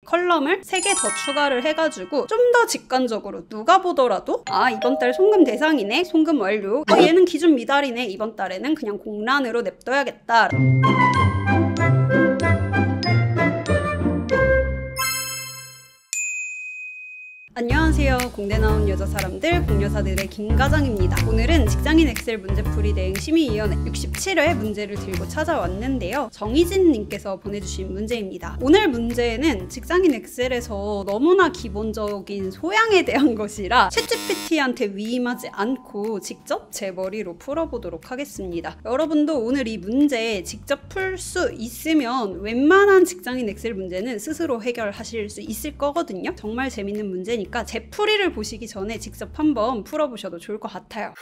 컬럼을 3개 더 추가를 해가지고 좀 더 직관적으로 누가 보더라도 아, 이번 달 송금 대상이네, 송금 완료, 얘는 기준 미달이네, 이번 달에는 그냥 공란으로 냅둬야겠다. 안녕하세요. 공대 나온 여자 사람들, 공여사들의 김가정입니다. 오늘은 직장인 엑셀 문제풀이 대응 심의위원회 67회 문제를 들고 찾아왔는데요. 정희진 님께서 보내주신 문제입니다. 오늘 문제는 직장인 엑셀에서 너무나 기본적인 소양에 대한 것이라 챗GPT한테 위임하지 않고 직접 제 머리로 풀어보도록 하겠습니다. 여러분도 오늘 이 문제 직접 풀 수 있으면 웬만한 직장인 엑셀 문제는 스스로 해결하실 수 있을 거거든요. 정말 재밌는 문제니까 제 풀이를 보시기 전에 직접 한번 풀어보셔도 좋을 것 같아요.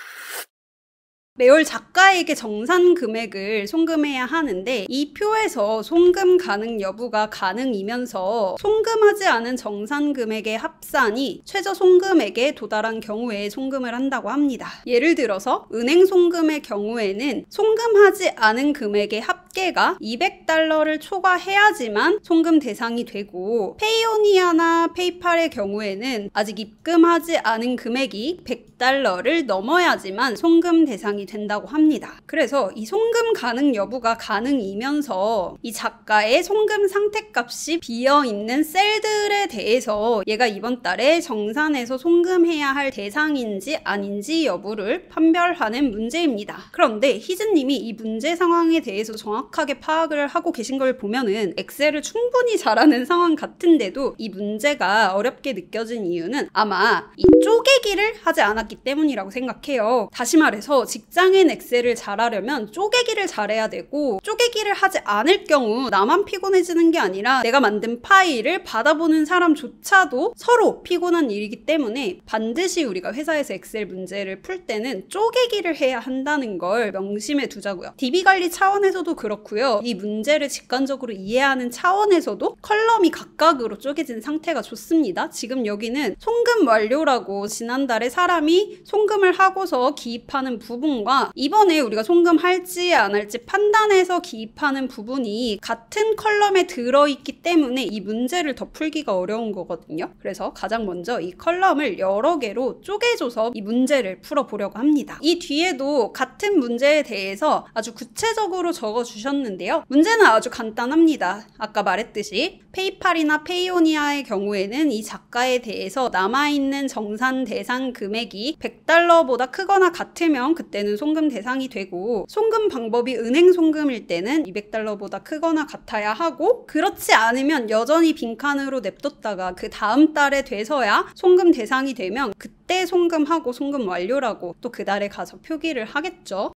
매월 작가에게 정산 금액을 송금해야 하는데 이 표에서 송금 가능 여부가 가능이면서 송금하지 않은 정산 금액의 합산이 최저 송금액에 도달한 경우에 송금을 한다고 합니다. 예를 들어서 은행 송금의 경우에는 송금하지 않은 금액의 합계가 $200를 초과해야지만 송금 대상이 되고, 페이오니아나 페이팔의 경우에는 아직 입금하지 않은 금액이 $100를 넘어야지만 송금 대상이 된다고 합니다. 그래서 이 송금 가능 여부가 가능이면서 이 작가의 송금 상태값이 비어있는 셀들에 대해서 얘가 이번 달에 정산해서 송금해야 할 대상인지 아닌지 여부를 판별하는 문제입니다. 그런데 희진님이 이 문제 상황에 대해서 정확하게 파악을 하고 계신 걸 보면은 엑셀을 충분히 잘하는 상황 같은데도 이 문제가 어렵게 느껴진 이유는 아마 이 쪼개기를 하지 않았기 때문이라고 생각해요. 다시 말해서 직장인 엑셀을 잘하려면 쪼개기를 잘해야 되고, 쪼개기를 하지 않을 경우 나만 피곤해지는 게 아니라 내가 만든 파일을 받아보는 사람조차도 서로 피곤한 일이기 때문에 반드시 우리가 회사에서 엑셀 문제를 풀 때는 쪼개기를 해야 한다는 걸 명심해 두자고요. DB 관리 차원에서도 그렇고요. 이 문제를 직관적으로 이해하는 차원에서도 컬럼이 각각으로 쪼개진 상태가 좋습니다. 지금 여기는 송금 완료라고 지난달에 사람이 송금을 하고서 기입하는 부분과 이번에 우리가 송금할지 안 할지 판단해서 기입하는 부분이 같은 컬럼에 들어있기 때문에 이 문제를 더 풀기가 어려운 거거든요. 그래서 가장 먼저 이 컬럼을 여러 개로 쪼개줘서 이 문제를 풀어보려고 합니다. 이 뒤에도 같은 문제에 대해서 아주 구체적으로 적어주셨는데요. 문제는 아주 간단합니다. 아까 말했듯이 페이팔이나 페이오니아의 경우에는 이 작가에 대해서 남아있는 정산 대상 금액이 $100보다 크거나 같으면 그때는 송금 대상이 되고, 송금 방법이 은행 송금일 때는 $200보다 크거나 같아야 하고, 그렇지 않으면 여전히 빈칸으로 냅뒀다가 그 다음 달에 돼서야 송금 대상이 되면 그때 송금하고 송금 완료라고 또 그 달에 가서 표기를 하겠죠.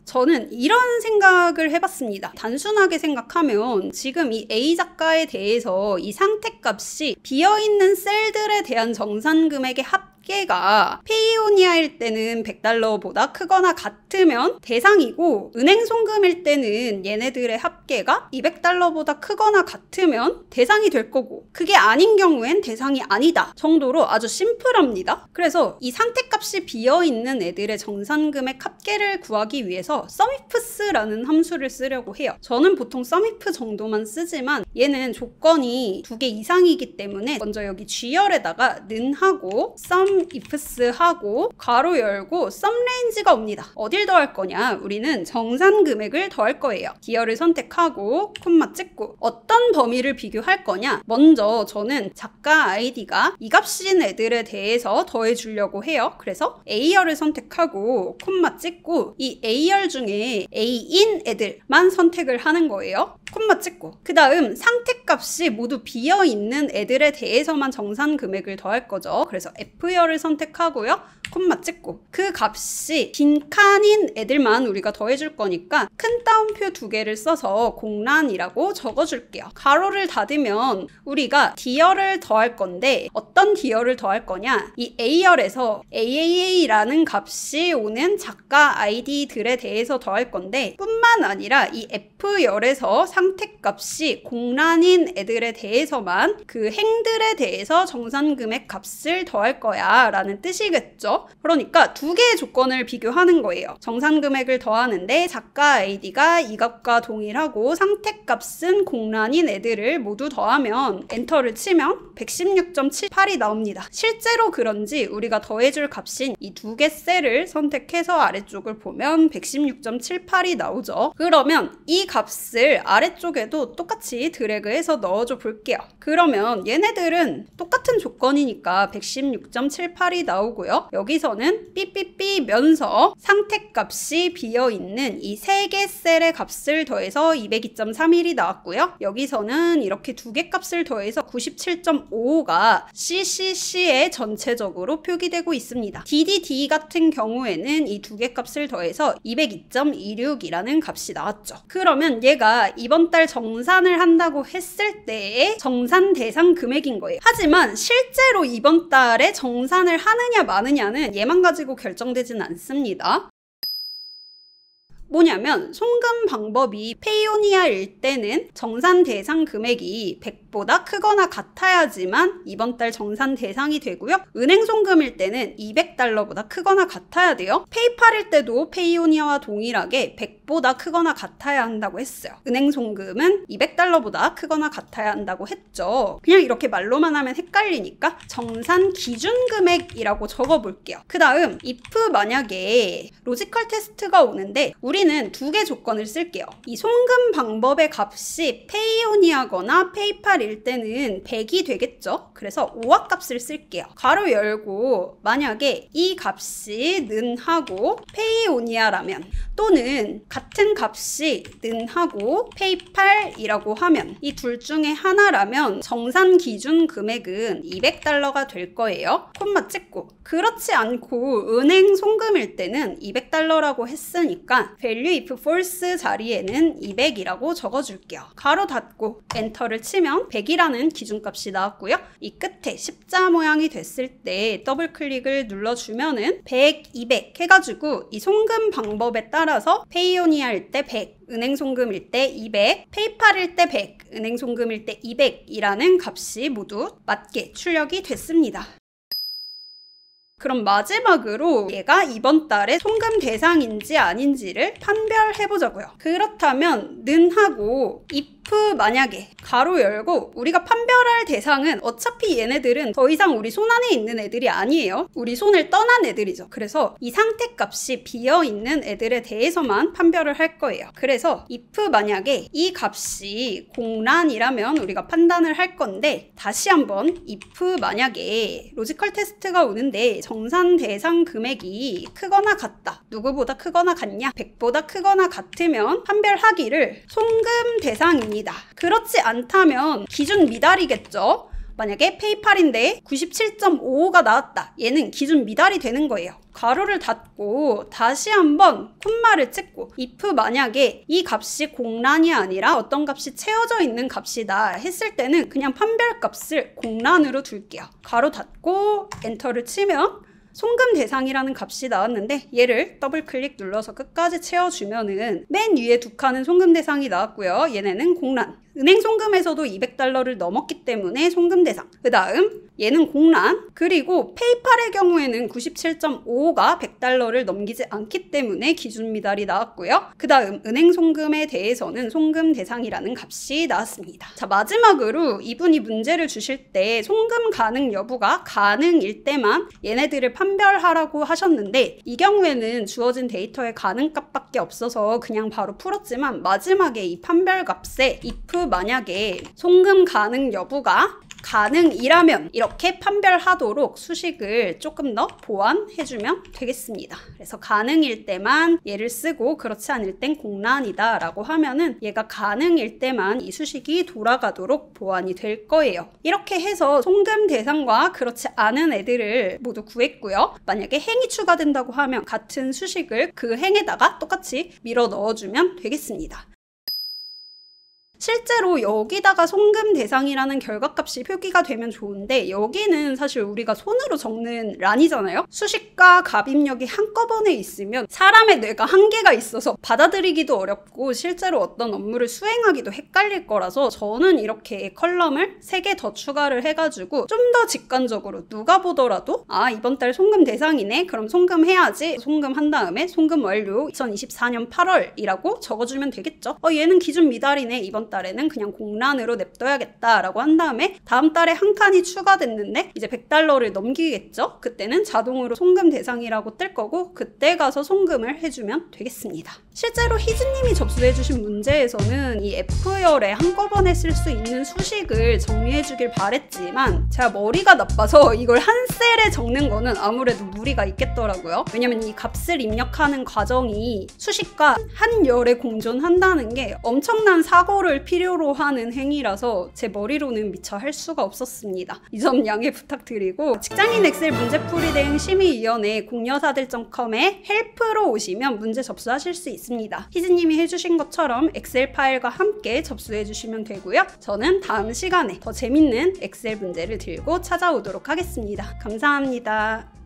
저는 이런 생각을 해봤습니다. 단순하게 생각하면 지금 이 A 작가에 대해서 이 상태값이 비어있는 셀들에 대한 정산 금액의 합계가 페이오니아일 때는 $100보다 크거나 같으면 대상이고, 은행 송금일 때는 얘네들의 합계가 $200보다 크거나 같으면 대상이 될 거고, 그게 아닌 경우엔 대상이 아니다 정도로 아주 심플합니다. 그래서 이 상태값이 비어있는 애들의 정산금액 합계를 구하기 위해서 sumifs라는 함수를 쓰려고 해요. 저는 보통 sumif 정도만 쓰지만 얘는 조건이 2개 이상이기 때문에 먼저 여기 G열에다가 는 하고 sumifs 하고 괄호 열고 sumrange가 옵니다. 어딜 더할 거냐? 우리는 정산 금액을 더할 거예요. 기열을 선택하고 콤마 찍고 어떤 범위를 비교할 거냐? 먼저 저는 작가 아이디가 이 값인 애들에 대해서 더해 주려고 해요. 그래서 A열을 선택하고 콤마 찍고 이 A열 중에 A인 애들만 선택을 하는 거예요. 콤마 찍고 그 다음 상태값이 모두 비어있는 애들에 대해서만 정산 금액을 더할 거죠. 그래서 F열을 선택하고요. 콤마 찍고 그 값이 빈칸인 애들만 우리가 더해줄 거니까 큰 따옴표 2개를 써서 공란이라고 적어줄게요. 가로를 닫으면 우리가 D열을 더할 건데 어떤 D열을 더할 거냐? 이 A열에서 AAA라는 값이 오는 작가 아이디들에 대해서 더할 건데 뿐만 아니라 이 F열에서 상태값이 공란인 애들에 대해서만 그 행들에 대해서 정산금액 값을 더할 거야 라는 뜻이겠죠. 되겠죠. 그러니까 두 개의 조건을 비교하는 거예요. 정산 금액을 더하는데 작가 아이디가 이 값과 동일하고 상태값은 공란인 애들을 모두 더하면 엔터를 치면 116.78이 나옵니다. 실제로 그런지 우리가 더해줄 값인 이 두 개 셀을 선택해서 아래쪽을 보면 116.78이 나오죠. 그러면 이 값을 아래쪽에도 똑같이 드래그해서 넣어줘 볼게요. 그러면 얘네들은 똑같은 조건이니까 116.78이 나오고요. 여기서는 삐삐삐면서 상태값이 비어있는 이 세 개 셀의 값을 더해서 202.31이 나왔고요. 여기서는 이렇게 두 개 값을 더해서 97.55가 CCC에 전체적으로 표기되고 있습니다. DDD 같은 경우에는 이 두 개 값을 더해서 202.26이라는 값이 나왔죠. 그러면 얘가 이번 달 정산을 한다고 했을 때의 정산 대상 금액인 거예요. 하지만 실제로 이번 달에 정산을 하느냐 마느냐는 얘만 가지고 결정되진 않습니다. 뭐냐면 송금 방법이 페이오니아일 때는 정산 대상 금액이 100보다 크거나 같아야지만 이번 달 정산 대상이 되고요. 은행 송금일 때는 200달러보다 크거나 같아야 돼요. 페이팔일 때도 페이오니아와 동일하게 100보다 크거나 같아야 한다고 했어요. 은행 송금은 200달러보다 크거나 같아야 한다고 했죠. 그냥 이렇게 말로만 하면 헷갈리니까 정산 기준 금액이라고 적어볼게요. 그 다음 if 만약에 로지컬 테스트가 오는데 우리는 두 개 조건을 쓸게요. 이 송금 방법의 값이 페이오니아거나 페이팔일 때는 100이 되겠죠? 그래서 5화 값을 쓸게요. 가로 열고 만약에 이 값이 는하고 페이오니아라면 또는 같은 값이 는하고 페이팔이라고 하면 이 둘 중에 하나라면 정산 기준 금액은 200달러가 될 거예요. 콤마 찍고 그렇지 않고 은행 송금일 때는 200달러라고 했으니까 value if false 자리에는 200이라고 적어줄게요. 가로 닫고 엔터를 치면 100이라는 기준값이 나왔고요. 이 끝에 십자 모양이 됐을 때 더블 클릭을 눌러주면은 100, 200 해가지고 이 송금 방법에 따라서 페이오니아일 때 100, 은행 송금일 때 200, 페이팔일 때 100, 은행 송금일 때 200이라는 값이 모두 맞게 출력이 됐습니다. 그럼 마지막으로 얘가 이번 달에 송금 대상인지 아닌지를 판별해보자고요. 그렇다면 는하고 if 만약에 가로 열고 우리가 판별할 대상은 어차피 얘네들은 더 이상 우리 손 안에 있는 애들이 아니에요. 우리 손을 떠난 애들이죠. 그래서 이 상태값이 비어있는 애들에 대해서만 판별을 할 거예요. 그래서 if 만약에 이 값이 공란이라면 우리가 판단을 할 건데 다시 한번 if 만약에 로지컬 테스트가 오는데 정산 대상 금액이 크거나 같다. 누구보다 크거나 같냐? 100보다 크거나 같으면 판별하기를 송금 대상입니다. 그렇지 않다면 기준 미달이겠죠? 만약에 페이팔인데 97.55가 나왔다. 얘는 기준 미달이 되는 거예요. 가로를 닫고 다시 한번 콤마를 찍고 if 만약에 이 값이 공란이 아니라 어떤 값이 채워져 있는 값이다 했을 때는 그냥 판별값을 공란으로 둘게요. 가로 닫고 엔터를 치면 송금 대상이라는 값이 나왔는데 얘를 더블 클릭 눌러서 끝까지 채워주면은 맨 위에 두 칸은 송금 대상이 나왔고요. 얘네는 공란. 은행 송금에서도 200달러를 넘었기 때문에 송금 대상. 그 다음 얘는 공란. 그리고 페이팔의 경우에는 97.55가 100달러를 넘기지 않기 때문에 기준 미달이 나왔고요. 그 다음 은행 송금에 대해서는 송금 대상이라는 값이 나왔습니다. 자, 마지막으로 이분이 문제를 주실 때 송금 가능 여부가 가능일 때만 얘네들을 판별하라고 하셨는데 이 경우에는 주어진 데이터에 가능 값밖에 없어서 그냥 바로 풀었지만 마지막에 이 판별 값에 if 만약에 송금 가능 여부가 가능이라면 이렇게 판별하도록 수식을 조금 더 보완해주면 되겠습니다. 그래서 가능일 때만 얘를 쓰고 그렇지 않을 땐 공란이다 라고 하면은 얘가 가능일 때만 이 수식이 돌아가도록 보완이 될 거예요. 이렇게 해서 송금 대상과 그렇지 않은 애들을 모두 구했고요. 만약에 행이 추가된다고 하면 같은 수식을 그 행에다가 똑같이 밀어 넣어주면 되겠습니다. 실제로 여기다가 송금 대상이라는 결과값이 표기가 되면 좋은데 여기는 사실 우리가 손으로 적는 란이잖아요. 수식과 갑입력이 한꺼번에 있으면 사람의 뇌가 한계가 있어서 받아들이기도 어렵고 실제로 어떤 업무를 수행하기도 헷갈릴 거라서 저는 이렇게 컬럼을 3개 더 추가를 해가지고 좀 더 직관적으로 누가 보더라도 아 이번 달 송금 대상이네 그럼 송금해야지 송금한 다음에 송금 완료 2024년 8월이라고 적어주면 되겠죠. 얘는 기준 미달이네 이번 달에는 그냥 공란으로 냅둬야겠다 라고 한 다음에 다음 달에 한 칸이 추가됐는데 이제 $100를 넘기겠죠. 그때는 자동으로 송금 대상이라고 뜰 거고 그때 가서 송금을 해주면 되겠습니다. 실제로 희진님이 접수해주신 문제에서는 이 F열에 한꺼번에 쓸 수 있는 수식을 정리해주길 바랬지만 제가 머리가 나빠서 이걸 한 셀에 적는 거는 아무래도 무리가 있겠더라고요. 왜냐면 이 값을 입력하는 과정이 수식과 한 열에 공존한다는 게 엄청난 사고를 필요로 하는 행위라서 제 머리로는 미처 할 수가 없었습니다. 이 점 양해 부탁드리고 직장인 엑셀 문제풀이 대행 심의위원회 공여사들.com에 헬프로 오시면 문제 접수하실 수 있습니다. 희진님이 해주신 것처럼 엑셀 파일과 함께 접수해주시면 되고요. 저는 다음 시간에 더 재밌는 엑셀 문제를 들고 찾아오도록 하겠습니다. 감사합니다.